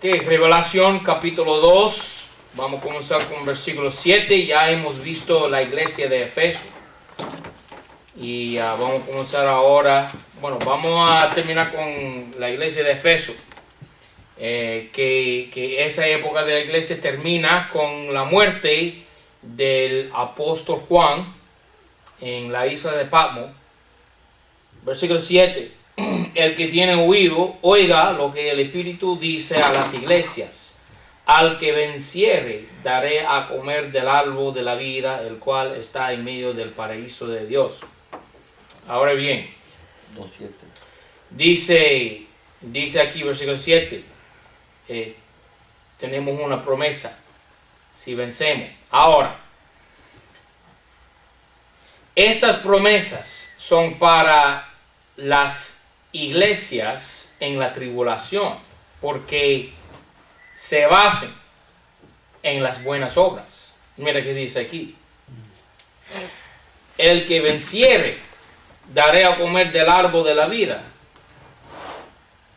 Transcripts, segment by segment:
Revelación capítulo 2, vamos a comenzar con versículo 7, ya hemos visto la iglesia de Efeso y vamos a comenzar ahora, vamos a terminar con la iglesia de Efeso, que esa época de la iglesia termina con la muerte del apóstol Juan en la isla de Patmos. Versículo 7. El que tiene oído, oiga lo que el Espíritu dice a las iglesias. Al que venciere, daré a comer del árbol de la vida, el cual está en medio del paraíso de Dios. Ahora bien, 2:7. Dice aquí, versículo 7, tenemos una promesa, si vencemos. Ahora, estas promesas son para las iglesias en la tribulación, porque se basan en las buenas obras. Mira que dice aquí: el que venciere, daré a comer del árbol de la vida.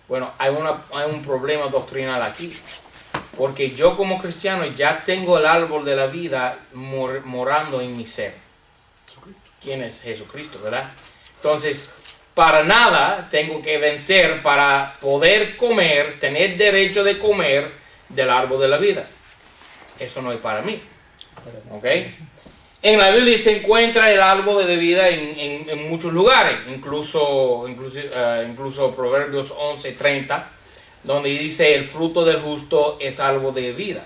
Bueno, hay un problema doctrinal aquí, porque yo como cristiano ya tengo el árbol de la vida morando en mi ser. ¿Quién es Jesucristo, verdad? Entonces, para nada tengo que vencer para poder comer, tener derecho de comer del árbol de la vida. Eso no es para mí. ¿Ok? En la Biblia se encuentra el árbol de vida en muchos lugares, incluso Proverbios 11:30, donde dice: el fruto del justo es árbol de vida.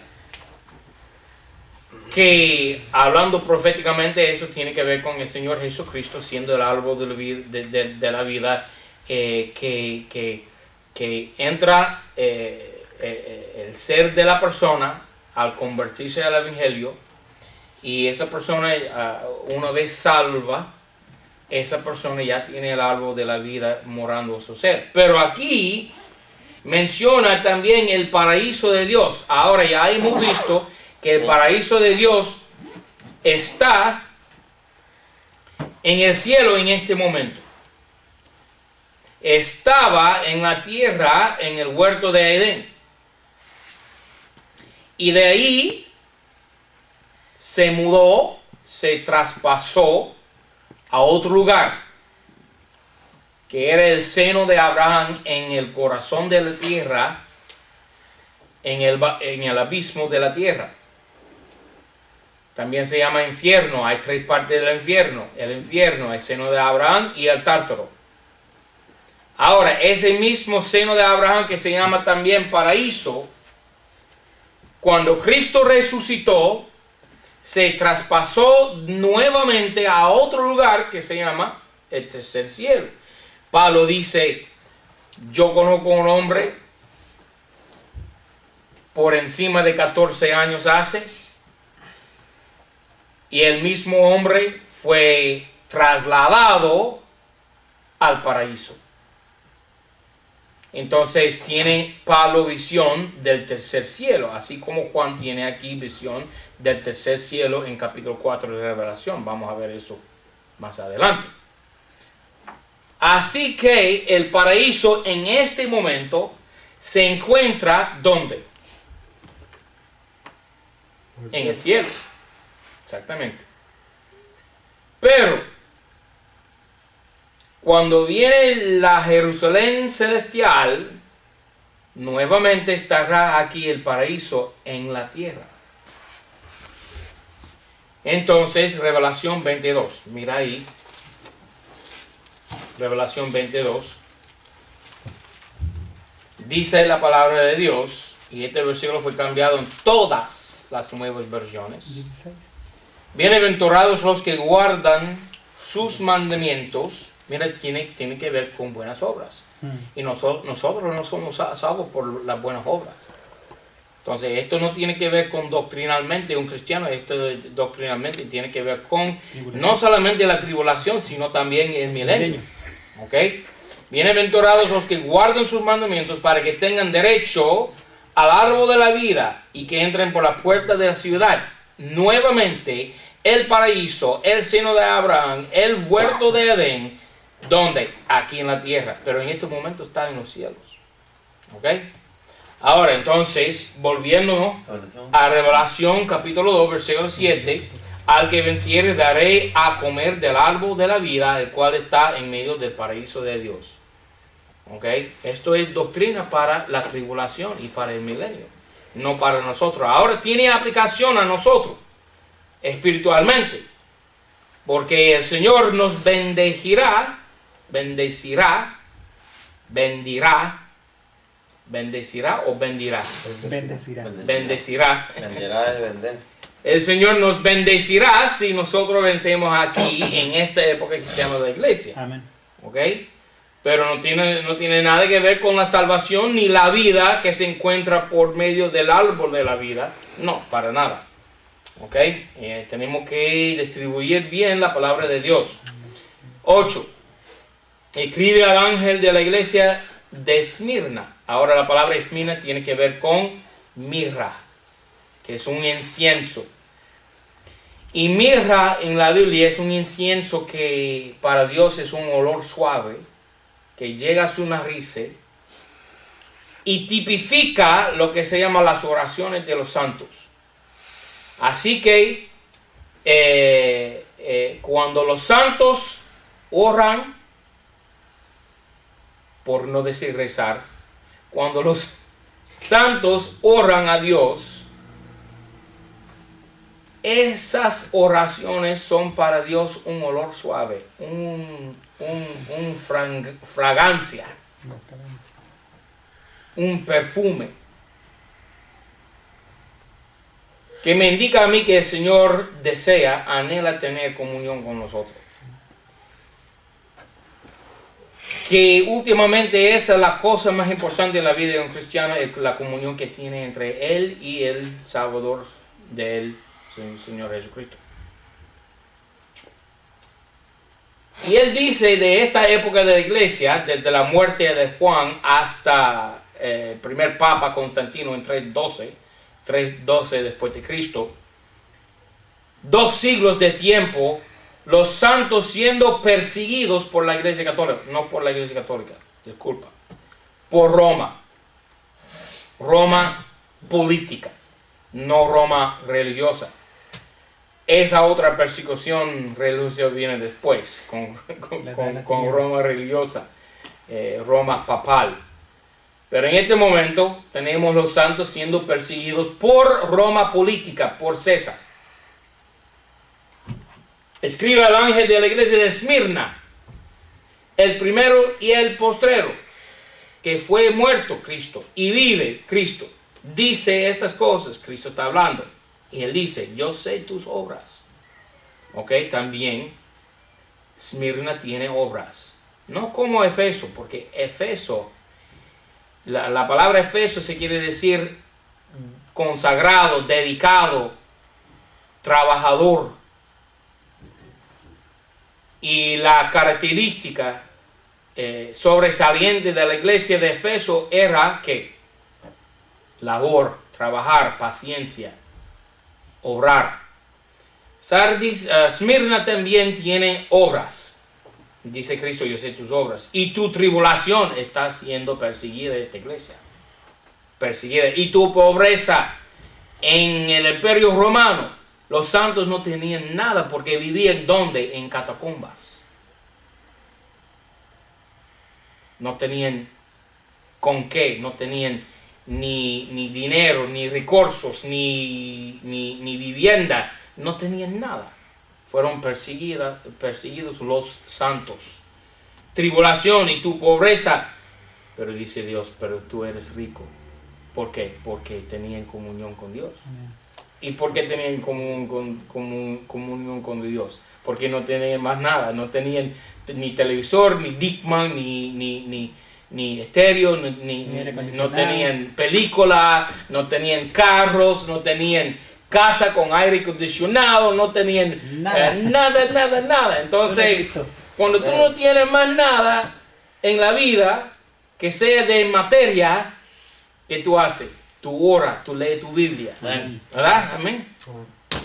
Que hablando proféticamente, eso tiene que ver con el Señor Jesucristo siendo el árbol de la vida, que entra el ser de la persona al convertirse al Evangelio, y esa persona, una vez salva, esa persona ya tiene el árbol de la vida morando en su ser. Pero aquí menciona también el paraíso de Dios. Ahora ya hemos visto que el paraíso de Dios está en el cielo en este momento. Estaba en la tierra, en el huerto de Edén. Y de ahí se mudó, se traspasó a otro lugar, que era el seno de Abraham, en el corazón de la tierra, en el abismo de la tierra. También se llama infierno. Hay tres partes del infierno: el infierno, el seno de Abraham y el tártaro. Ahora, ese mismo seno de Abraham, que se llama también paraíso, cuando Cristo resucitó, se traspasó nuevamente a otro lugar que se llama el tercer cielo. Pablo dice: yo conozco un hombre por encima de 14 años hace, y el mismo hombre fue trasladado al paraíso. Entonces tiene Pablo visión del tercer cielo, así como Juan tiene aquí visión del tercer cielo en capítulo 4 de Revelación. Vamos a ver eso más adelante. Así que el paraíso en este momento se encuentra ¿dónde? En el cielo. Exactamente. Pero cuando viene la Jerusalén celestial, nuevamente estará aquí el paraíso en la tierra. Entonces, Revelación 22, mira ahí, Revelación 22, dice la palabra de Dios, y este versículo fue cambiado en todas las nuevas versiones. Bienaventurados los que guardan sus mandamientos. Mira, tiene que ver con buenas obras. Y nosotros no somos salvos por las buenas obras. Entonces, esto no tiene que ver con doctrinalmente un cristiano. Esto doctrinalmente tiene que ver con no solamente la tribulación, sino también el milenio. ¿Ok? Bienaventurados los que guardan sus mandamientos, para que tengan derecho al árbol de la vida y que entren por la puerta de la ciudad. Nuevamente, el paraíso, el seno de Abraham, el huerto de Edén. ¿Dónde? Aquí en la tierra. Pero en estos momentos está en los cielos. ¿Ok? Ahora, entonces, volviendo a Revelación capítulo 2, versículo 7, al que venciere daré a comer del árbol de la vida, el cual está en medio del paraíso de Dios. ¿Ok? Esto es doctrina para la tribulación y para el milenio, no para nosotros. Ahora tiene aplicación a nosotros, espiritualmente, porque el Señor nos bendirá, o bendirá. Bendecirá. Bendirá es vender. El Señor nos bendecirá si nosotros vencemos aquí en esta época que se llama la iglesia. Amén. ¿Ok? Pero no tiene nada que ver con la salvación ni la vida que se encuentra por medio del árbol de la vida. No, para nada. ¿Ok? Tenemos que distribuir bien la palabra de Dios. 8. Escribe al ángel de la iglesia de Esmirna. Ahora la palabra Esmirna tiene que ver con mirra, que es un incienso. Y mirra en la Biblia es un incienso que para Dios es un olor suave, que llega a su nariz y tipifica lo que se llama las oraciones de los santos. Así que cuando los santos oran, por no decir rezar, cuando los santos oran a Dios, esas oraciones son para Dios un olor suave, fragancia, un perfume, que me indica a mí que el Señor anhela tener comunión con nosotros. Que últimamente esa es la cosa más importante de la vida de un cristiano, es la comunión que tiene entre él y el Salvador de él, el Señor Jesucristo. Y él dice de esta época de la iglesia, desde la muerte de Juan hasta el primer Papa Constantino en 312 después de Cristo, 2 siglos de tiempo, los santos siendo perseguidos por la Iglesia Católica, no por la Iglesia Católica, disculpa, por Roma política, no Roma religiosa. Esa otra persecución religiosa viene después, con Roma religiosa, Roma papal. Pero en este momento tenemos los santos siendo perseguidos por Roma política, por César. Escribe al ángel de la iglesia de Esmirna, el primero y el postrero, que fue muerto Cristo y vive Cristo. Dice estas cosas, Cristo está hablando. Y él dice, yo sé tus obras. Ok, también Esmirna tiene obras. No como Efeso, porque Efeso, la palabra Efeso se quiere decir consagrado, dedicado, trabajador. Y la característica sobresaliente de la iglesia de Efeso era que labor, trabajar, paciencia, obrar. Esmirna también tiene obras. Dice Cristo, yo sé tus obras. Y tu tribulación está siendo perseguida esta iglesia. Perseguida. Y tu pobreza en el imperio romano. Los santos no tenían nada porque vivían ¿dónde? En catacumbas. No tenían con qué, no tenían ni dinero, ni recursos, ni vivienda, no tenían nada. Fueron perseguidos los santos. Tribulación y tu pobreza. Pero dice Dios, pero tú eres rico. ¿Por qué? Porque tenían comunión con Dios. ¿Y por qué tenían comunión con Dios? Porque no tenían más nada, no tenían ni televisor, ni Dickman, ni estéreo, no tenían película, no tenían carros, no tenían casa con aire acondicionado, no tenían nada. Entonces, cuando tú no tienes más nada en la vida que sea de materia, ¿qué tú haces? Tú oras, tú lees tu Biblia, ¿verdad? Amén.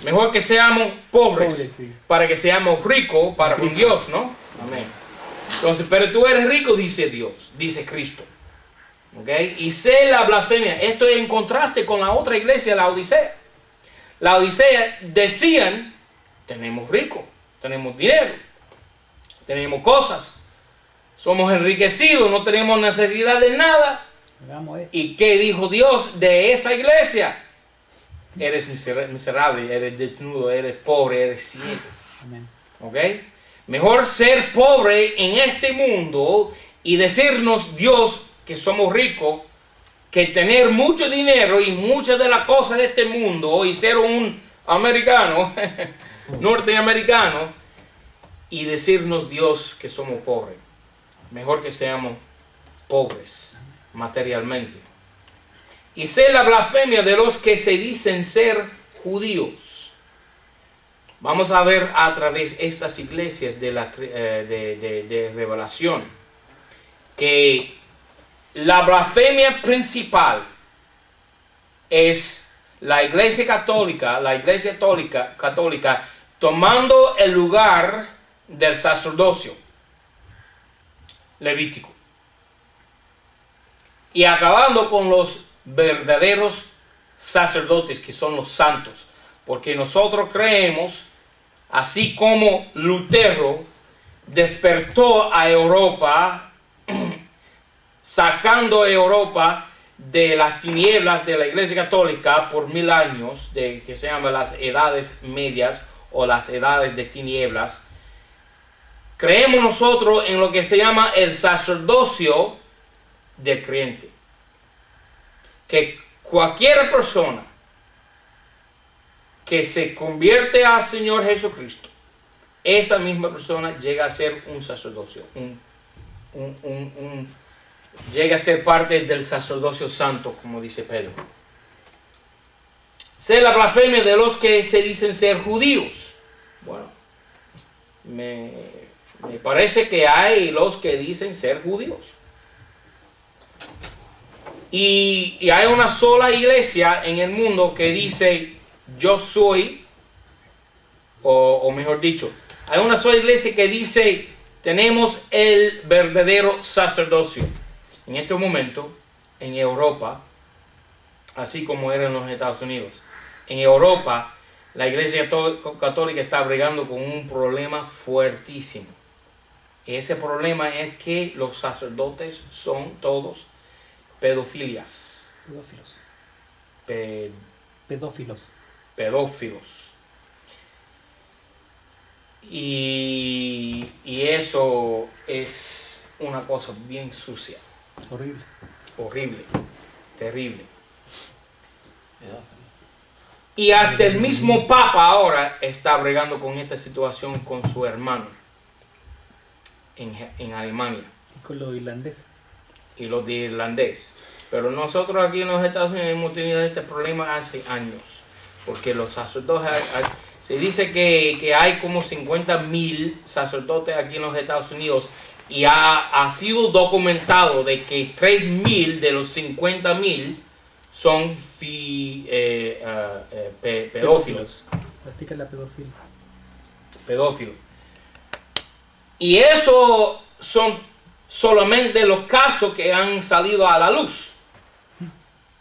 Mejor que seamos pobres para que seamos ricos para con Dios, ¿no? Amén. Entonces, pero tú eres rico, dice Dios, dice Cristo. ¿Okay? Y sé la blasfemia. Esto es en contraste con la otra iglesia, la Odisea. La Odisea decían, tenemos rico, tenemos dinero, tenemos cosas, somos enriquecidos, no tenemos necesidad de nada. ¿Y qué dijo Dios de esa iglesia? Eres miserable, eres desnudo, eres pobre, eres ciego. Amén. ¿Ok? Mejor ser pobre en este mundo y decirnos Dios que somos ricos, que tener mucho dinero y muchas de las cosas de este mundo y ser un americano, norteamericano, y decirnos Dios que somos pobres. Mejor que seamos pobres materialmente. Y sé la blasfemia de los que se dicen ser judíos. Vamos a ver a través de estas iglesias de revelación que la blasfemia principal es la iglesia católica tomando el lugar del sacerdocio levítico y acabando con los verdaderos sacerdotes, que son los santos, porque nosotros creemos, así como Lutero despertó a Europa, sacando a Europa de las tinieblas de la Iglesia Católica por 1000 años, que se llaman las edades medias o las edades de tinieblas. Creemos nosotros en lo que se llama el sacerdocio del creyente, que cualquier persona que se convierte al Señor Jesucristo, esa misma persona llega a ser un sacerdocio, llega a ser parte del sacerdocio santo, como dice Pedro. Sé la blasfemia de los que se dicen ser judíos. Bueno, me parece que hay los que dicen ser judíos. Y hay una sola iglesia en el mundo que dice, yo soy, o mejor dicho, hay una sola iglesia que dice, tenemos el verdadero sacerdocio. En este momento, en Europa, así como era en los Estados Unidos, en Europa, la iglesia católica está bregando con un problema fuertísimo. Ese problema es que los sacerdotes son todos pedófilos. Y eso es una cosa bien sucia. Horrible. Terrible. Y hasta el mismo Papa ahora está bregando con esta situación con su hermano en Alemania. Y con los irlandeses. Y los de irlandés. Pero nosotros aquí en los Estados Unidos hemos tenido este problema hace años. Porque los sacerdotes, se dice que hay como 50,000 sacerdotes aquí en los Estados Unidos. Y ha sido documentado de que 3,000 de los 50,000 son pedófilos. Practican la pedofilia. Pedófilos. Y eso son solamente los casos que han salido a la luz.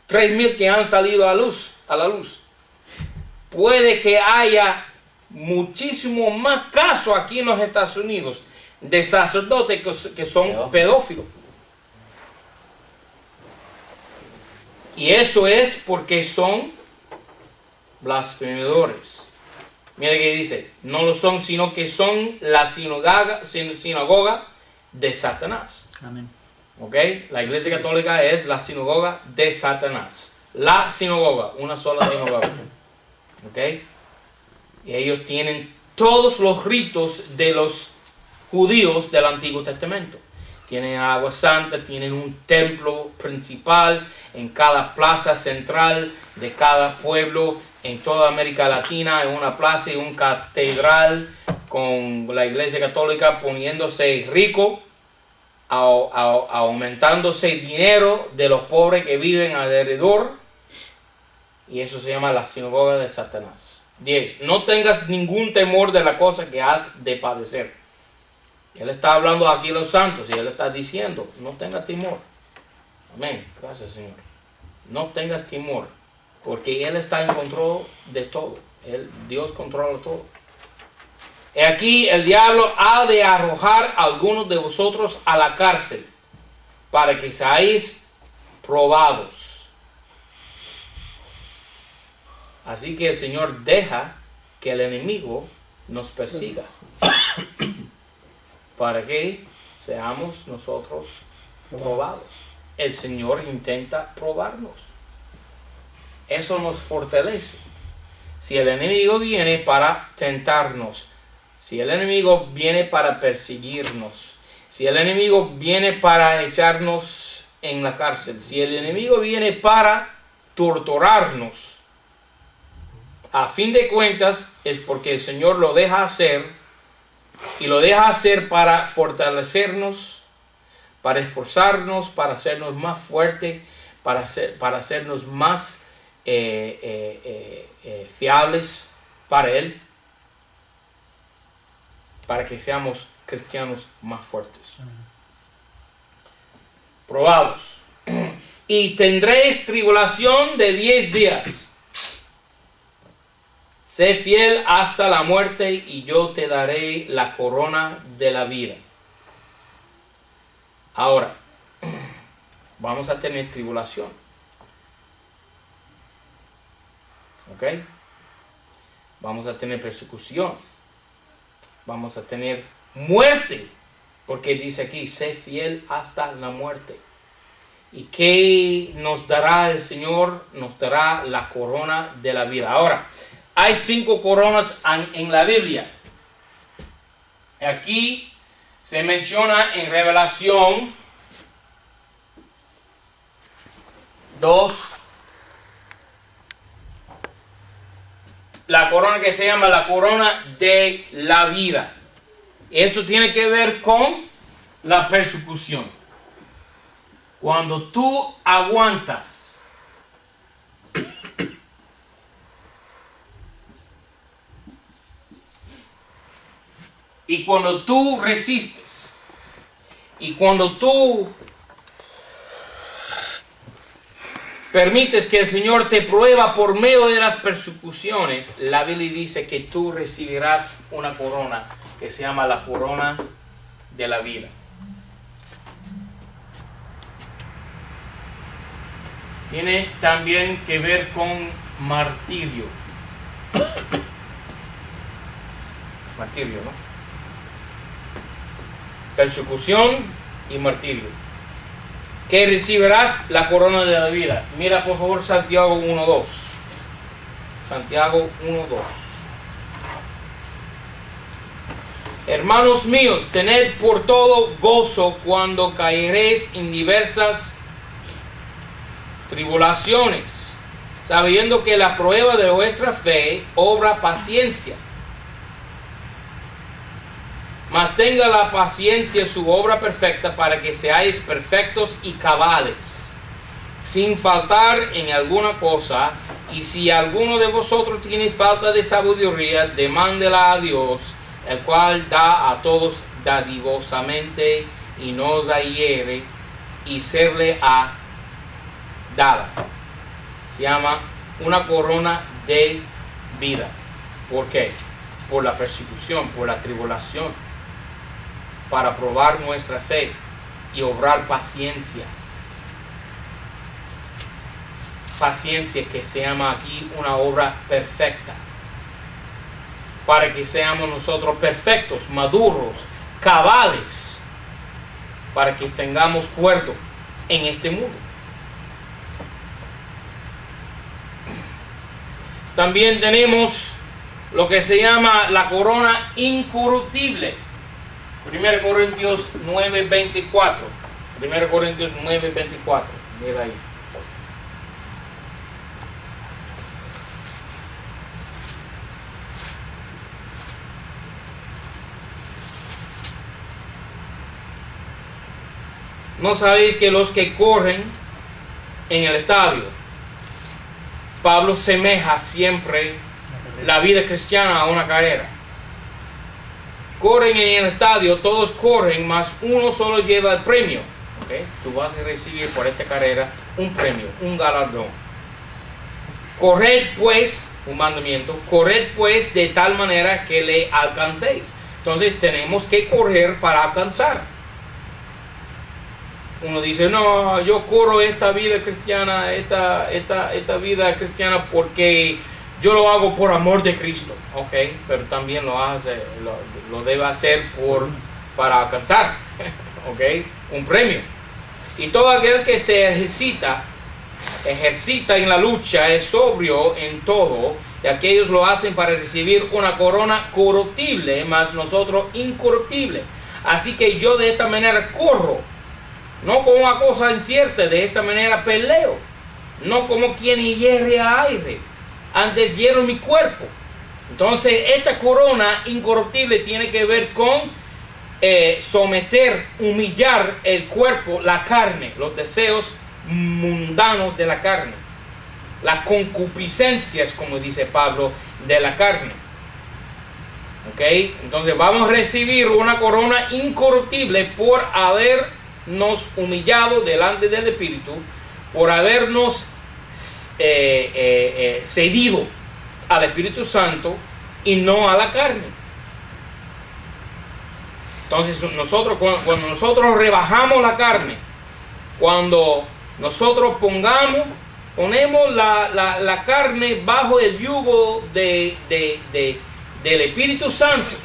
3,000 que han salido a la luz. Puede que haya muchísimo más casos aquí en los Estados Unidos de sacerdotes que son pedófilos. Y eso es porque son blasfemadores. Mira que dice, no lo son, sino que son la sinagoga de Satanás. Amén. ¿Ok? La iglesia católica es la sinagoga de Satanás. La sinagoga, una sola sinagoga. ¿Ok? Y ellos tienen todos los ritos de los judíos del Antiguo Testamento. Tienen agua santa, tienen un templo principal en cada plaza central de cada pueblo. En toda América Latina hay una plaza y una catedral con la iglesia católica poniéndose rico, aumentándose dinero de los pobres que viven alrededor. Y eso se llama la sinagoga de Satanás. 10. No tengas ningún temor de la cosa que has de padecer. Él está hablando aquí a los santos y él está diciendo, no tengas temor. Amén. Gracias, Señor. No tengas temor, porque Él está en control de todo. Dios controla todo. He aquí, el diablo ha de arrojar a algunos de vosotros a la cárcel, para que seáis probados. Así que el Señor deja que el enemigo nos persiga, para que seamos nosotros probados. El Señor intenta probarnos. Eso nos fortalece. Si el enemigo viene para tentarnos, si el enemigo viene para perseguirnos, si el enemigo viene para echarnos en la cárcel, si el enemigo viene para torturarnos, a fin de cuentas es porque el Señor lo deja hacer, y lo deja hacer para fortalecernos, para esforzarnos, para hacernos más fuertes, para hacernos más fiables para Él, para que seamos cristianos más fuertes. Probados. Y tendréis tribulación de 10 días. Sé fiel hasta la muerte, y yo te daré la corona de la vida. Ahora, vamos a tener tribulación. ¿Ok? Vamos a tener persecución. Vamos a tener muerte. Porque dice aquí, sé fiel hasta la muerte. ¿Y qué nos dará el Señor? Nos dará la corona de la vida. Ahora, hay 5 coronas en la Biblia. Aquí se menciona en Revelación 2 la corona que se llama la corona de la vida. Esto tiene que ver con la persecución. Cuando tú aguantas y cuando tú resistes y cuando tú permites que el Señor te prueba por medio de las persecuciones, la Biblia dice que tú recibirás una corona que se llama la corona de la vida. Tiene también que ver con martirio. Martirio, ¿no? Persecución y martirio. Que recibirás la corona de la vida. Mira por favor Santiago 1:2. Santiago 1:2. Hermanos míos, tened por todo gozo cuando caeréis en diversas tribulaciones, sabiendo que la prueba de vuestra fe obra paciencia. Mas tenga la paciencia su obra perfecta, para que seáis perfectos y cabales, sin faltar en alguna cosa. Y si alguno de vosotros tiene falta de sabiduría, demándela a Dios, el cual da a todos dadivosamente, y no os hiere, y serle ha dada. Se llama una corona de vida. ¿Por qué? Por la persecución, por la tribulación, para probar nuestra fe y obrar paciencia. Paciencia que se llama aquí una obra perfecta, para que seamos nosotros perfectos, maduros, cabales, para que tengamos cuerdo en este mundo. También tenemos lo que se llama la corona incorruptible. 1 Corintios 9:24. 1 Corintios 9:24. Mira ahí. ¿No sabéis que los que corren en el estadio, Pablo semeja siempre la vida cristiana a una carrera? Corren en el estadio, todos corren, mas uno solo lleva el premio. ¿Okay? Tú vas a recibir por esta carrera un premio, un galardón. Corred pues, un mandamiento, corred pues de tal manera que le alcancéis. Entonces tenemos que correr para alcanzar. Uno dice, no, yo corro esta vida cristiana, esta vida cristiana porque yo lo hago por amor de Cristo. Ok, pero también lo debe hacer para alcanzar. Ok, un premio. Y todo aquel que se ejercita en la lucha es sobrio en todo, y aquellos lo hacen para recibir una corona corruptible, mas nosotros incorruptible. Así que yo de esta manera corro, no como una cosa incierta, de esta manera peleo, no como quien hiere a aire, antes hiero mi cuerpo. Entonces esta corona incorruptible tiene que ver con someter, humillar el cuerpo, la carne, los deseos mundanos de la carne, las concupiscencias, como dice Pablo, de la carne. Ok, entonces vamos a recibir una corona incorruptible por habernos humillado delante del Espíritu, por habernos cedido al Espíritu Santo y no a la carne. Entonces cuando nosotros rebajamos la carne, cuando nosotros ponemos la carne bajo el yugo del Espíritu Santo,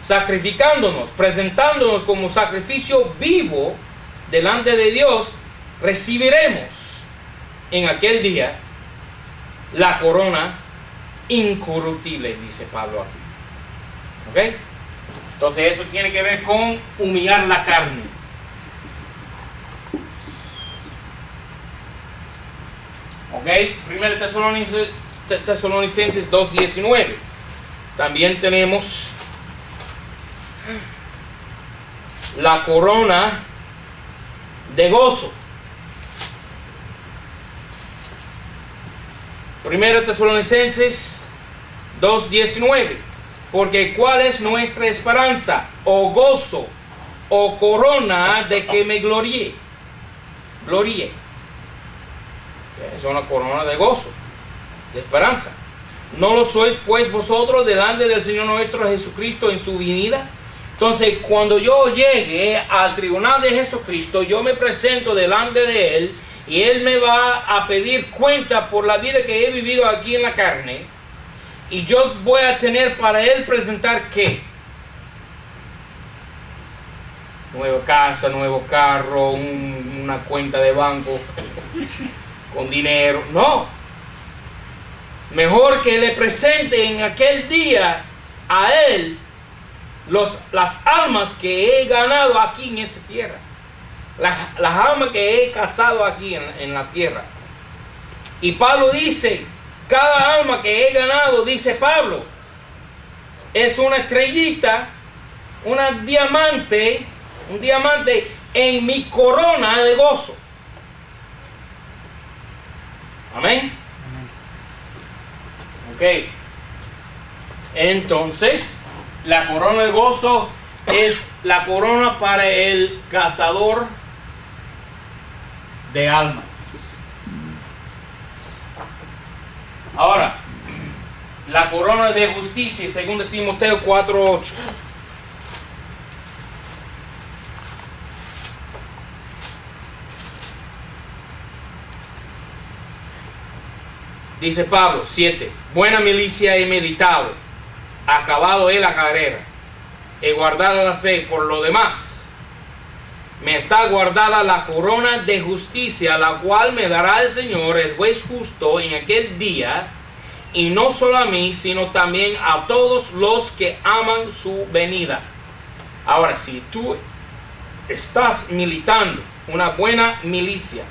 sacrificándonos, presentándonos como sacrificio vivo delante de Dios, recibiremos en aquel día la corona incorruptible, dice Pablo aquí. ¿Ok? Entonces eso tiene que ver con humillar la carne. ¿Ok? 1 Tesalonicenses 2:19. También tenemos la corona de gozo. 1 Tesalonicenses 2:19. Porque ¿cuál es nuestra esperanza, o gozo, o corona de que me gloríe? Gloríe. Es una corona de gozo, de esperanza. ¿No lo sois pues vosotros delante del Señor nuestro Jesucristo en su venida? Entonces, cuando yo llegue al tribunal de Jesucristo, yo me presento delante de Él, y Él me va a pedir cuenta por la vida que he vivido aquí en la carne. Y yo voy a tener para Él presentar ¿qué? Nueva casa, nuevo carro, una cuenta de banco con dinero. No. Mejor que le presente en aquel día a Él las almas que he ganado aquí en esta tierra. Las almas que he cazado aquí en la tierra. Y Pablo dice, cada alma que he ganado, dice Pablo, es una estrellita, un diamante en mi corona de gozo. Amén. Ok. Entonces, la corona de gozo es la corona para el cazador de almas. Ahora, la corona de justicia, 2 Timoteo 4:8. Dice Pablo, 7. Buena milicia he meditado, acabado he la carrera, he guardado la fe. Por lo demás, me está guardada la corona de justicia, la cual me dará el Señor, el juez justo, en aquel día, y no solo a mí, sino también a todos los que aman su venida. Ahora, si tú estás militando una buena milicia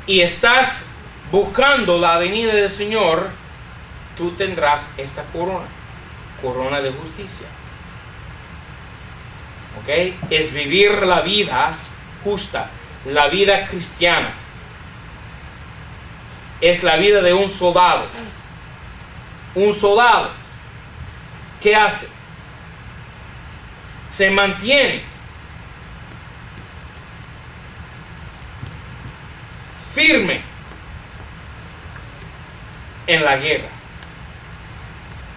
y estás buscando la venida del Señor, tú tendrás esta corona de justicia. ¿Ok? Es vivir la vida justa, la vida cristiana. Es la vida de un soldado. Un soldado, ¿qué hace? se mantiene firme en la guerra,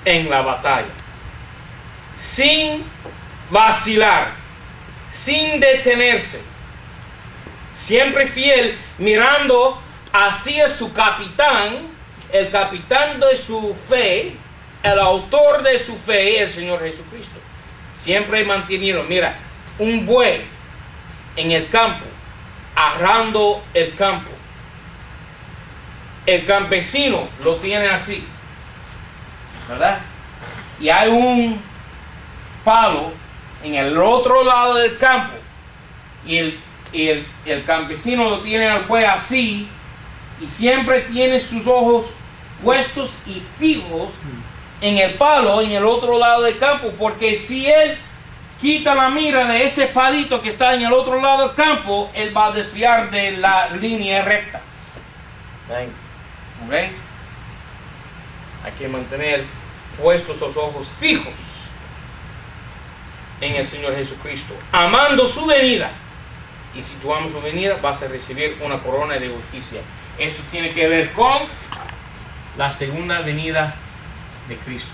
en la batalla, sin vacilar, sin detenerse, siempre fiel, mirando hacia su capitán, el capitán de su fe, el autor de su fe, el Señor Jesucristo. Siempre mantenido, mira, un buey en el campo, arando el campo. El campesino lo tiene así, ¿verdad? Y hay un palo en el otro lado del campo y el campesino lo tiene al buey así y siempre tiene sus ojos puestos y fijos en el palo en el otro lado del campo, porque si él quita la mira de ese palito que está en el otro lado del campo, él va a desviar de la línea recta. ¿Ok? Hay que mantener puestos los ojos fijos en el Señor Jesucristo, amando su venida. Y si tú amas su venida, vas a recibir una corona de justicia. Esto tiene que ver con la segunda venida de Cristo.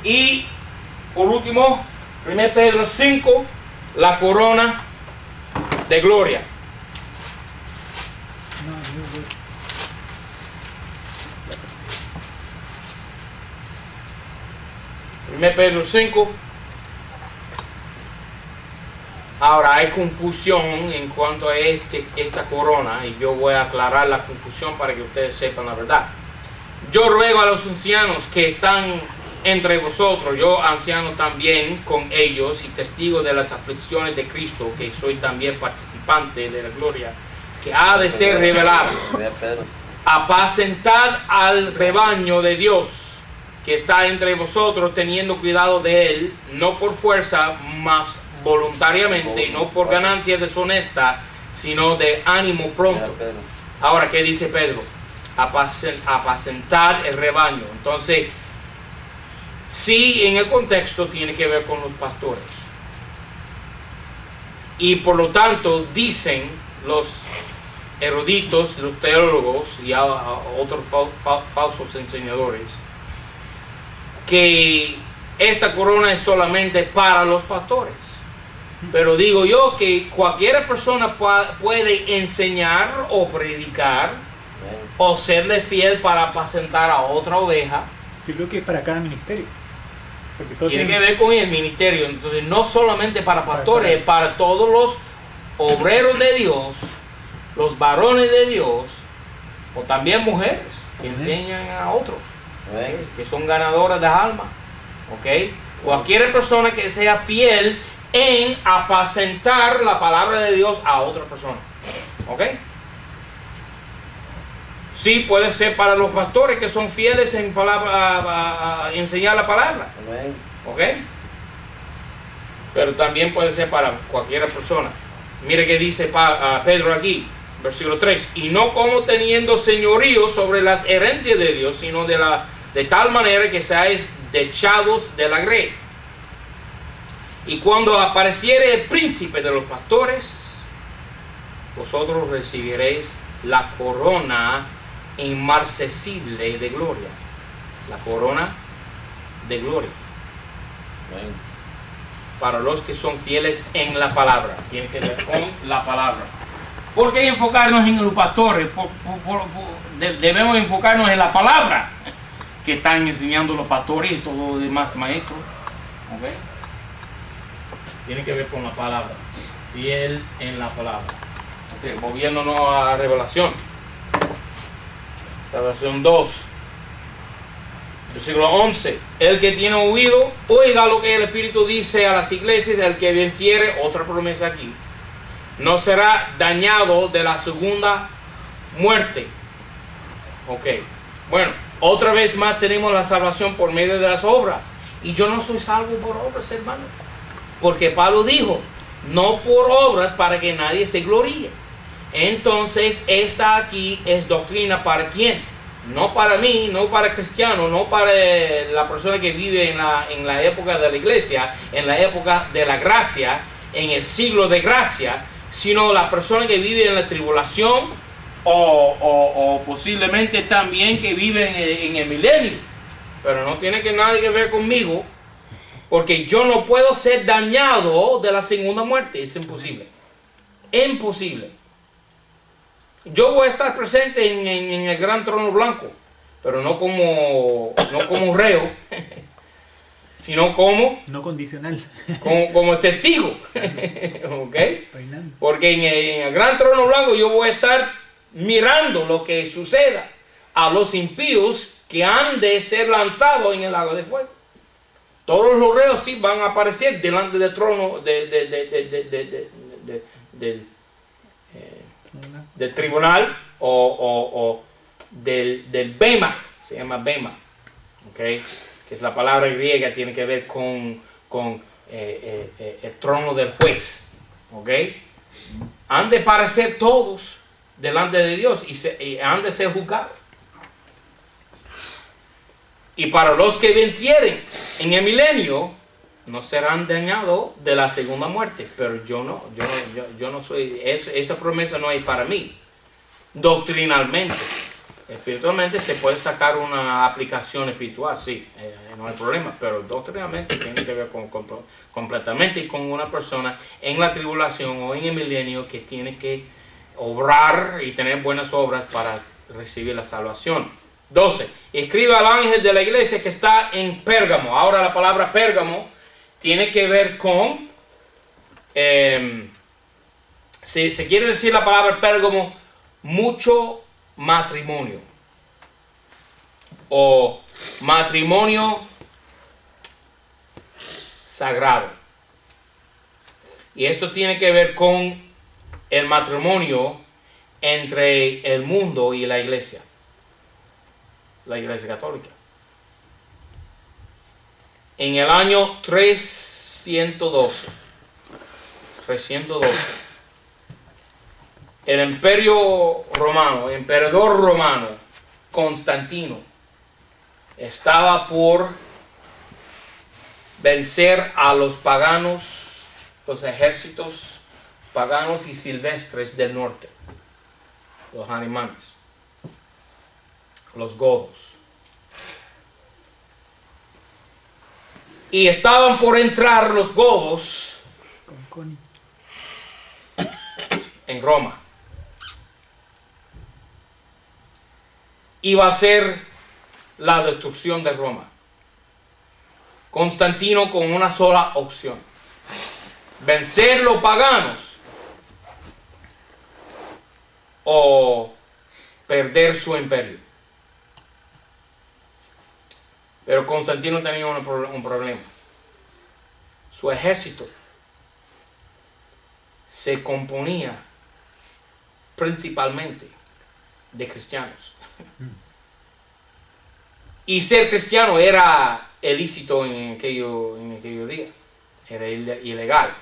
Y por último, 1 Pedro 5, la corona de gloria. Pedro 5. Ahora hay confusión en cuanto a esta corona, y yo voy a aclarar la confusión para que ustedes sepan la verdad. Yo ruego a los ancianos que están entre vosotros, yo anciano también con ellos y testigo de las aflicciones de Cristo, que soy también participante de la gloria que ha de ser revelada. Apacentad al rebaño de Dios que está entre vosotros, teniendo cuidado de él, no por fuerza, mas voluntariamente, no por ganancia deshonesta, sino de ánimo pronto. Ahora, ¿qué dice Pedro? Apacentad el rebaño. Entonces, sí, en el contexto tiene que ver con los pastores. Y por lo tanto, dicen los eruditos, los teólogos y otros falsos enseñadores, que esta corona es solamente para los pastores. Pero digo yo que cualquier persona puede enseñar o predicar o serle fiel para apacentar a otra oveja. Yo creo que es para cada ministerio. Porque todo tiene que ver con el ministerio. Entonces, no solamente para pastores, es para todos los obreros de Dios, los varones de Dios, o también mujeres que enseñan a otros, que son ganadoras de alma. ¿Ok? Cualquier persona que sea fiel en apacentar la palabra de Dios a otra persona. ¿Ok? Sí, puede ser para los pastores que son fieles en a enseñar la palabra. ¿Ok? Pero también puede ser para cualquier persona. Mire que dice Pedro aquí, versículo 3. Y no como teniendo señorío sobre las herencias de Dios, sino de tal manera que seáis dechados de la grey. Y cuando apareciere el príncipe de los pastores, vosotros recibiréis la corona inmarcesible de gloria. La corona de gloria. Para los que son fieles en la palabra. Tiene que ver con la palabra. ¿Por qué enfocarnos en los pastores? Debemos enfocarnos en la palabra que están enseñando los pastores y todos los demás maestros. ¿Okay? Tiene que ver con la palabra. Fiel en la palabra. Okay, volviéndonos a Revelación. Revelación 2. Versículo 11. El que tiene oído, oiga lo que el Espíritu dice a las iglesias. El que venciere, otra promesa aquí, no será dañado de la segunda muerte. Ok. Bueno, otra vez más tenemos la salvación por medio de las obras. Y yo no soy salvo por obras, hermano. Porque Pablo dijo, no por obras para que nadie se gloríe. Entonces, esta aquí es doctrina para quién? no para mí, no para el cristiano, no para la persona que vive en la época de la iglesia, en la época de la gracia, en el siglo de gracia, sino la persona que vive en la tribulación o posiblemente también que vive en el milenio. Pero no tiene nada que ver conmigo, porque yo no puedo ser dañado de la segunda muerte. Es imposible. Imposible. Yo voy a estar presente en el gran trono blanco, pero no como reo, sino como... No condicional. Como testigo. ¿Ok? Porque en el gran trono blanco yo voy a estar mirando lo que suceda a los impíos que han de ser lanzados en el lago de fuego. Todos los reos sí van a aparecer delante del trono del tribunal o del Bema, se llama Bema, ¿okay? Que es la palabra griega, tiene que ver con el trono del juez, ¿okay? Han de aparecer todos delante de Dios y han de ser juzgados. Y para los que vencieren en el milenio, no serán dañados de la segunda muerte. Pero yo no soy, esa promesa no es para mí. Doctrinalmente, espiritualmente se puede sacar una aplicación espiritual, sí, no hay problema. Pero doctrinalmente tiene que ver completamente con una persona en la tribulación o en el milenio que tiene que obrar y tener buenas obras para recibir la salvación. 12. Escribe al ángel de la iglesia que está en Pérgamo. Ahora la palabra Pérgamo tiene que ver con... se quiere decir la palabra Pérgamo, mucho matrimonio. O matrimonio sagrado. Y esto tiene que ver con el matrimonio entre el mundo y la iglesia católica. En el año 312, el emperador romano, Constantino, estaba por vencer a los paganos, los ejércitos paganos y silvestres del norte, los alemanes, los godos. Y estaban por entrar los godos en Roma. Iba a ser la destrucción de Roma. Constantino con una sola opción: vencer los paganos o perder su imperio. Pero Constantino tenía un problema. Su ejército se componía principalmente de cristianos. Y ser cristiano era ilícito en aquellos días. Era ilegal.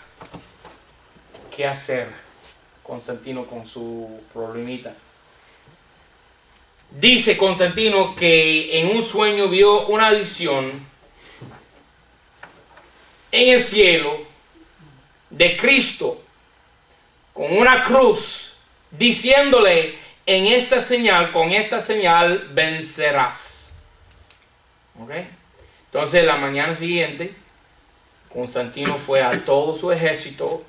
¿Qué hacer Constantino con su problemita? Dice Constantino que en un sueño vio una visión en el cielo de Cristo con una cruz, diciéndole: con esta señal vencerás. ¿Ok? Entonces la mañana siguiente Constantino fue a todo su ejército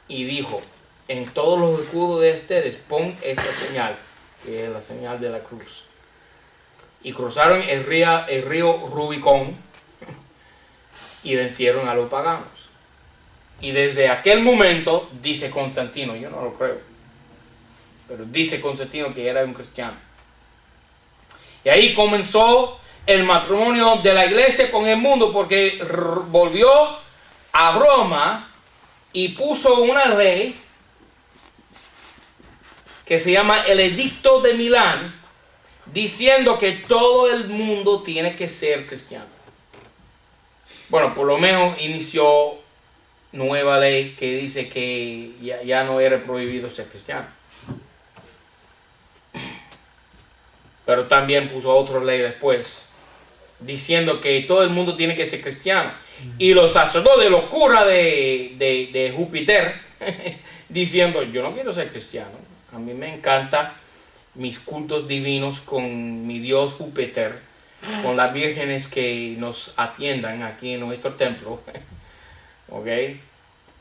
y dijo: en todos los escudos de ustedes pon esta señal, que es la señal de la cruz. Y cruzaron el río Rubicón y vencieron a los paganos. Y desde aquel momento, dice Constantino, yo no lo creo, pero dice Constantino que era un cristiano. Y ahí comenzó el matrimonio de la iglesia con el mundo, porque volvió a Roma y puso una ley que se llama el Edicto de Milán, diciendo que todo el mundo tiene que ser cristiano. Bueno, por lo menos inició nueva ley que dice que ya no era prohibido ser cristiano. pero también puso otra ley después, diciendo que todo el mundo tiene que ser cristiano. Y los sacerdotes, los curas de Júpiter, diciendo, yo no quiero ser cristiano, a mí me encanta mis cultos divinos con mi Dios Júpiter, con las vírgenes que nos atiendan aquí en nuestro templo. ¿Ok?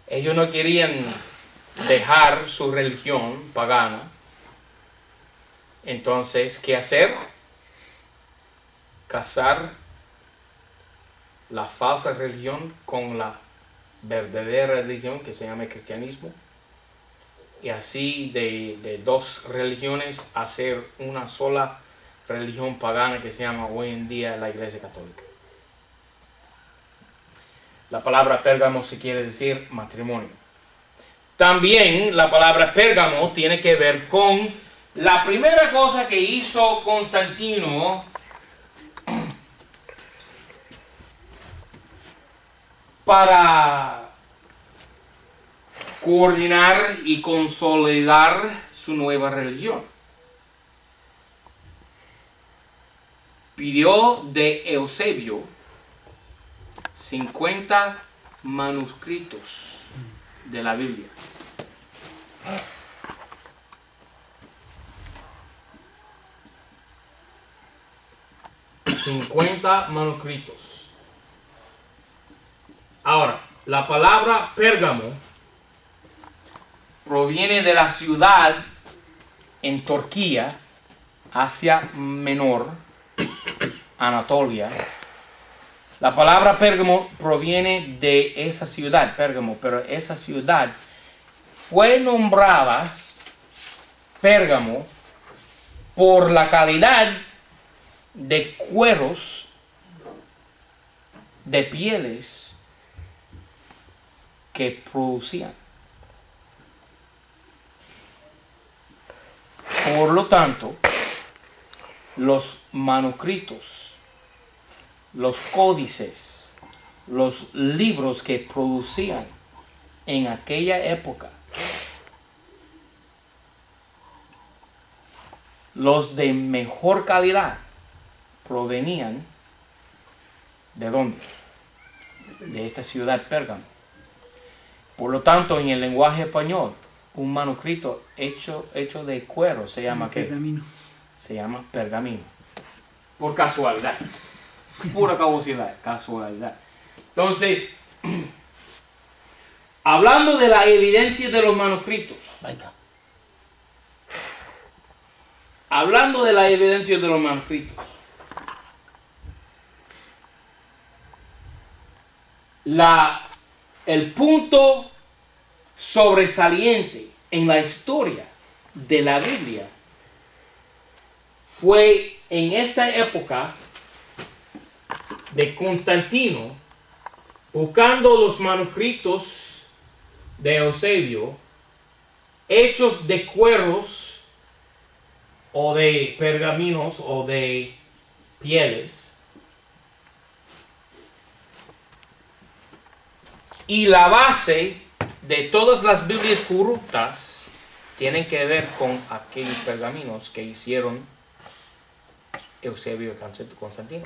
Ellos no querían dejar su religión pagana. Entonces, ¿qué hacer? Casar la falsa religión con la verdadera religión que se llama el cristianismo. Y así de dos religiones hacer una sola religión pagana que se llama hoy en día la Iglesia Católica. La palabra Pérgamo se quiere decir matrimonio. También la palabra Pérgamo tiene que ver con la primera cosa que hizo Constantino para coordinar y consolidar su nueva religión. Pidió de Eusebio 50 manuscritos de la Biblia. ...50 manuscritos. Ahora, la palabra Pérgamo proviene de la ciudad en Turquía, Asia Menor, Anatolia. La palabra Pérgamo proviene de esa ciudad, Pérgamo, pero esa ciudad fue nombrada Pérgamo por la calidad de cueros, de pieles que producían. Por lo tanto, los manuscritos, los códices, los libros que producían en aquella época, los de mejor calidad, provenían ¿de dónde? De esta ciudad Pérgamo. Por lo tanto, en el lenguaje español, un manuscrito hecho de cuero se llama ¿qué? Pergamino. Se llama pergamino. Por casualidad. Pura casualidad. Entonces, hablando de la evidencia de los manuscritos. Hablando de la evidencia de los manuscritos. El punto sobresaliente en la historia de la Biblia fue en esta época de Constantino, buscando los manuscritos de Eusebio, hechos de cueros o de pergaminos o de pieles. Y la base de todas las Biblias corruptas tienen que ver con aquellos pergaminos que hicieron Eusebio y Constantino.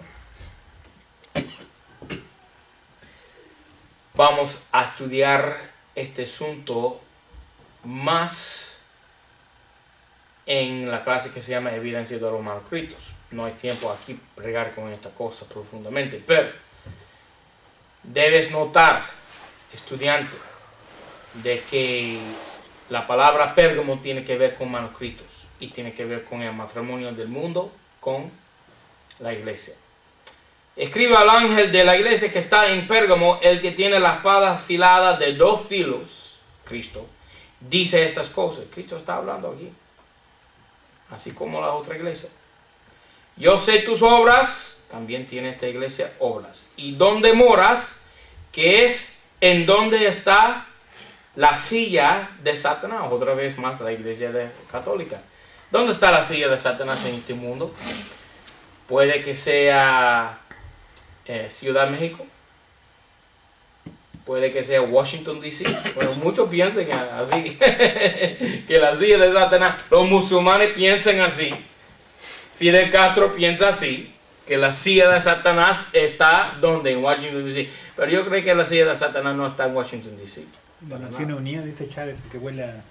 Vamos a estudiar este asunto más en la clase que se llama Evidencia de los manuscritos. No hay tiempo aquí bregar con esta cosa profundamente, pero debes notar, estudiante, de que la palabra Pérgamo tiene que ver con manuscritos y tiene que ver con el matrimonio del mundo con la iglesia. Escribe al ángel de la iglesia que está en Pérgamo, el que tiene la espada afilada de 2 filos, Cristo, dice estas cosas. Cristo está hablando aquí, así como la otra iglesia. Yo sé tus obras, también tiene esta iglesia obras, y dónde moras, que es en donde está la silla de Satanás. Otra vez más la iglesia católica. ¿Dónde está la silla de Satanás en este mundo? Puede que sea Ciudad de México. Puede que sea Washington, D.C. Bueno, muchos piensan así. Que la silla de Satanás, los musulmanes piensan así. Fidel Castro piensa así, que la silla de Satanás está donde, en Washington, D.C. Pero yo creo que la silla de Satanás no está en Washington, D.C. La Nación Unida, dice Chávez, que huele a...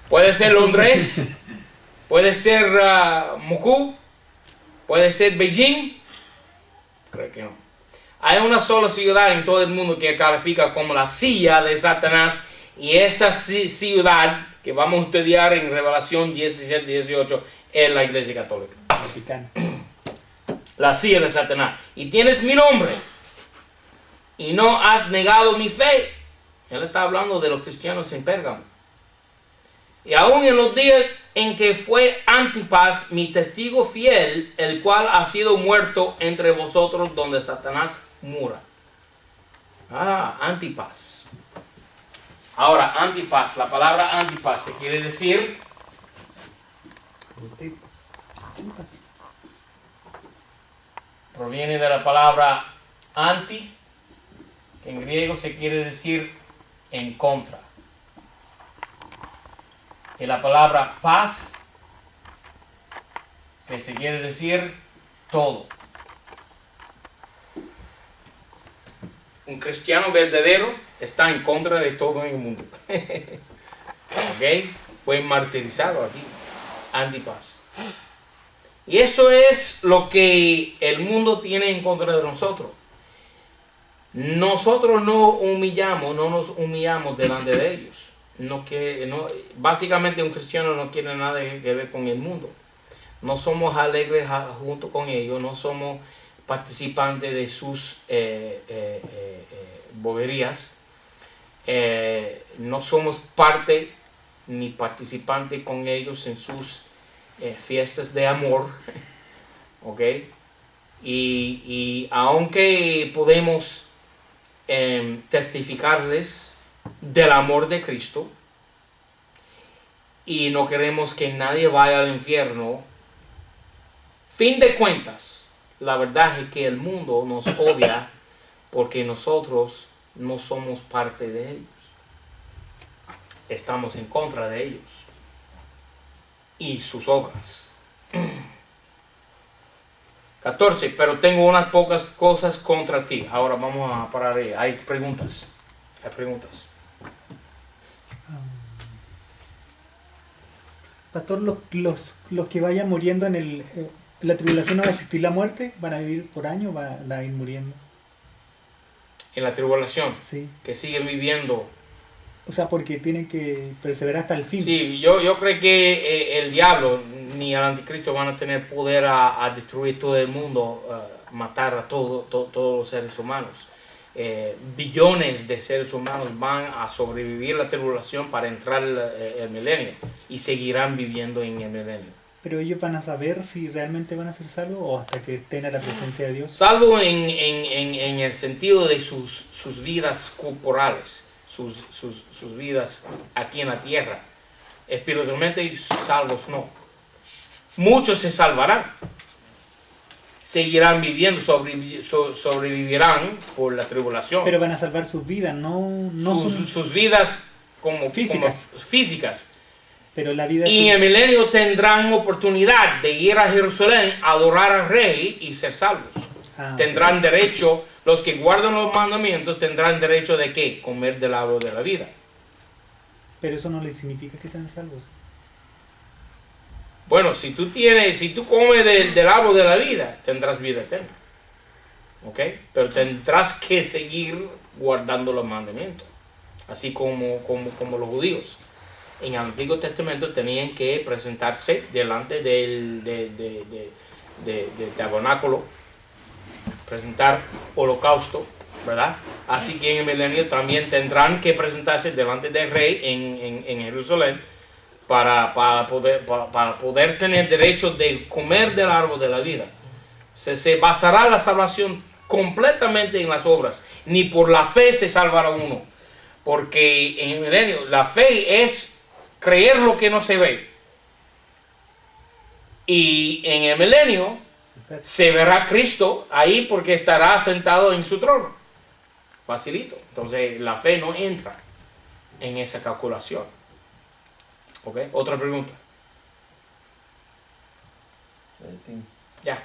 Puede ser Londres, puede ser Moscú, puede ser Beijing. Creo que no. Hay una sola ciudad en todo el mundo que califica como la silla de Satanás, y esa ciudad que vamos a estudiar en Revelación 17-18 es la Iglesia Católica. Vaticano. La silla de Satanás. Y tienes mi nombre y no has negado mi fe. Él está hablando de los cristianos en Pérgamo. Y aún en los días en que fue Antipas, mi testigo fiel, el cual ha sido muerto entre vosotros donde Satanás mora. Antipas. Ahora, Antipas, la palabra Antipas se quiere decir proviene de la palabra anti, que en griego se quiere decir en contra. Y la palabra paz, que se quiere decir todo. Un cristiano verdadero está en contra de todo en el mundo. ¿Ok? Fue martirizado aquí. Antipas. Y eso es lo que el mundo tiene en contra de nosotros. Nosotros no nos humillamos delante de ellos. Básicamente un cristiano no quiere nada que ver con el mundo. No somos alegres junto con ellos, no somos participantes de sus boberías. No somos parte ni participantes con ellos en sus fiestas de amor. ¿Ok? Y aunque podemos testificarles del amor de Cristo y no queremos que nadie vaya al infierno, fin de cuentas, la verdad es que el mundo nos odia porque nosotros no somos parte de ellos. Estamos en contra de ellos y sus obras. 14. Pero tengo unas pocas cosas contra ti. Ahora vamos a parar ahí. Hay preguntas. Pastor, los que vayan muriendo en la tribulación, ¿no va a existir la muerte? ¿Van a vivir por años o van a ir muriendo? En la tribulación. Sí. Que siguen viviendo. O sea, porque tienen que perseverar hasta el fin. Sí, yo creo que el diablo ni el anticristo van a tener poder a destruir todo el mundo, matar a todos los seres humanos. Billones de seres humanos van a sobrevivir la tribulación para entrar el milenio y seguirán viviendo en el milenio. Pero ellos van a saber si realmente van a ser salvos o hasta que estén a la presencia de Dios. Salvo en el sentido de sus vidas corporales, sus vidas aquí en la tierra. Espiritualmente salvos no. Muchos se salvarán. Seguirán viviendo, sobrevivirán por la tribulación. Pero van a salvar sus vidas, sus vidas como físicas. Pero la vida y en el milenio tendrán oportunidad de ir a Jerusalén a adorar al Rey y ser salvos. Tendrán derecho, los que guardan los mandamientos tendrán derecho de ¿qué? Comer del árbol de la vida. Pero eso no les significa que sean salvos. Bueno, si tú comes del árbol de la vida, tendrás vida eterna. ¿Ok? Pero tendrás que seguir guardando los mandamientos. Así como los judíos. En el Antiguo Testamento tenían que presentarse delante del tabernáculo, presentar holocausto, ¿verdad? Así que en el milenio también tendrán que presentarse delante del Rey en Jerusalén para poder tener derecho de comer del árbol de la vida. Se basará la salvación completamente en las obras. Ni por la fe se salvará uno. Porque en el milenio la fe es creer lo que no se ve. Y en el milenio se verá Cristo ahí porque estará sentado en su trono. Facilito. Entonces la fe no entra en esa calculación. ¿Ok? Otra pregunta. Ya.